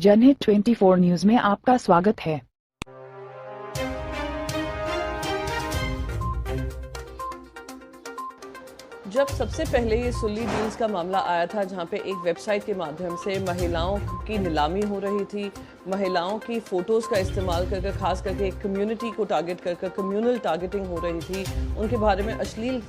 जनहित 24 न्यूज में आपका स्वागत है। जब सबसे पहले ये सुल्ली डील्स का मामला आया था, जहां पे एक वेबसाइट के माध्यम से महिलाओं की नीलामी हो रही थी, महिलाओं की फ़ोटोज़ का इस्तेमाल करके, खास करके एक कम्युनिटी को टारगेट कर कम्यूनल टारगेटिंग हो रही थी, उनके बारे में अश्लील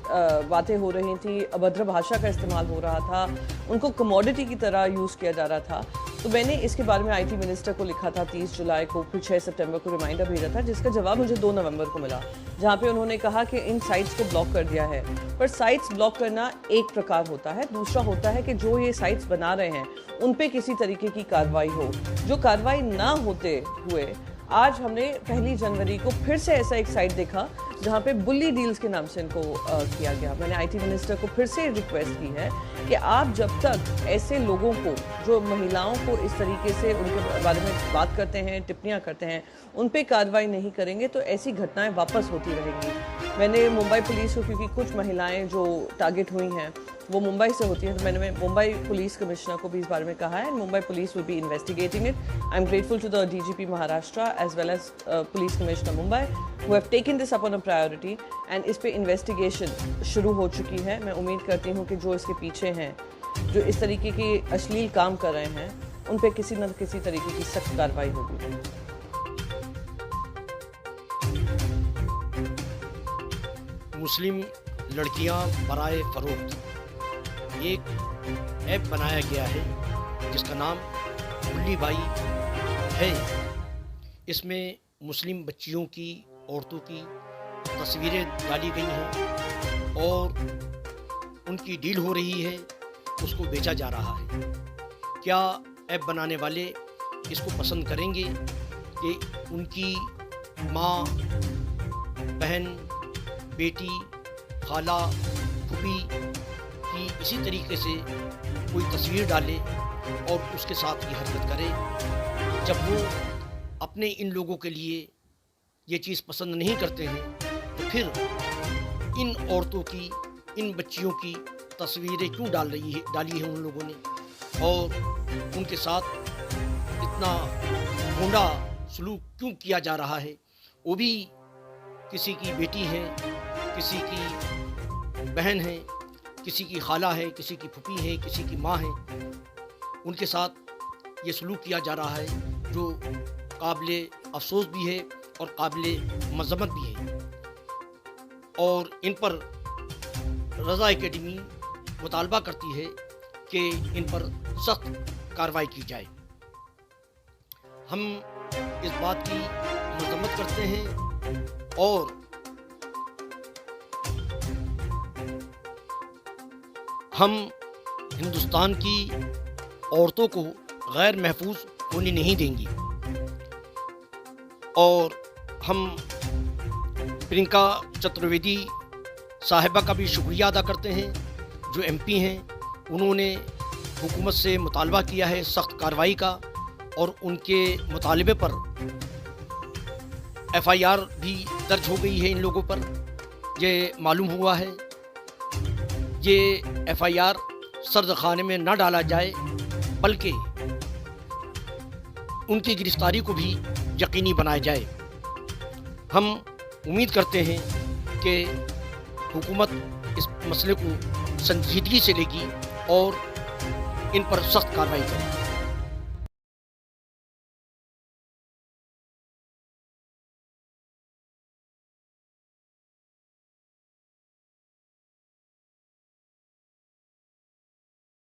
बातें हो रही थी, अभद्र भाषा का इस्तेमाल हो रहा था, उनको कमोडिटी की तरह यूज़ किया जा रहा था। तो मैंने इसके बारे में आईटी मिनिस्टर को लिखा था 30 जुलाई को, फिर 6 सितंबर को रिमाइंडर भेजा था, जिसका जवाब मुझे 2 नवंबर को मिला, जहाँ पे उन्होंने कहा कि इन साइट्स को ब्लॉक कर दिया है। पर साइट्स ब्लॉक करना एक प्रकार होता है, दूसरा होता है कि जो ये साइट्स बना रहे हैं उन पे किसी तरीके की कार्रवाई हो। जो कार्रवाई ना होते हुए आज हमने 1 जनवरी को फिर से ऐसा एक साइट देखा जहाँ पे बुल्ली डील्स के नाम से इनको किया गया। मैंने आईटी मिनिस्टर को फिर से रिक्वेस्ट की है कि आप जब तक ऐसे लोगों को, जो महिलाओं को इस तरीके से उनके बारे में बात करते हैं, टिप्पणियाँ करते हैं, उन पे कार्रवाई नहीं करेंगे तो ऐसी घटनाएं वापस होती रहेंगी। मैंने मुंबई पुलिस को, क्योंकि कुछ महिलाएं जो टारगेट हुई हैं वो मुंबई से होती हैं, तो मैंने मुंबई पुलिस कमिश्नर को भी इस बारे में कहा है, and Mumbai police will be investigating it. I am grateful to the DGP Maharashtra as well as police commissioner Mumbai who have taken this up on a priority, and इस पे इन्वेस्टिगेशन शुरू हो चुकी है। मैं उम्मीद करती हूँ कि जो इसके पीछे हैं, जो इस तरीके के अश्लील काम कर रहे हैं, उन पे किसी न किसी तरीके की सख्त कार्रवाई होगी। मुस्लिम लड़कियां बराए फरोख्त, एक ऐप बनाया गया है जिसका नाम बुल्ली बाई है। इसमें मुस्लिम बच्चियों की, औरतों की तस्वीरें डाली गई हैं और उनकी डील हो रही है, उसको बेचा जा रहा है। क्या ऐप बनाने वाले इसको पसंद करेंगे कि उनकी माँ, बहन, बेटी, खाला, फूफी की इसी तरीके से कोई तस्वीर डाले और उसके साथ ये हरकत करे? जब वो अपने इन लोगों के लिए ये चीज़ पसंद नहीं करते हैं तो फिर इन औरतों की, इन बच्चियों की तस्वीरें क्यों डाली हैं उन लोगों ने, और उनके साथ इतना गंदा सलूक क्यों किया जा रहा है? वो भी किसी की बेटी है, किसी की बहन है, किसी की खाला है, किसी की फूफी है, किसी की माँ है, उनके साथ ये सलूक किया जा रहा है जो काबिले अफसोस भी है और काबिले मज़म्मत भी है। और इन पर रज़ा एकेडमी मुतालबा करती है कि इन पर सख्त कार्रवाई की जाए। हम इस बात की मज़म्मत करते हैं और हम हिंदुस्तान की औरतों को गैर महफूज होने नहीं देंगी, और हम प्रियंका चतुर्वेदी साहिबा का भी शुक्रिया अदा करते हैं जो एमपी हैं। उन्होंने हुकूमत से मुतालबा किया है सख्त कार्रवाई का, और उनके मुतालबे पर एफआईआर भी दर्ज हो गई है इन लोगों पर। ये मालूम हुआ है ये एफआईआर सर्द खाने में न डाला जाए, बल्कि उनकी गिरफ्तारी को भी यकीनी बनाया जाए। हम उम्मीद करते हैं कि हुकूमत इस मसले को संजीदगी से लेगी और इन पर सख्त कार्रवाई करेगी।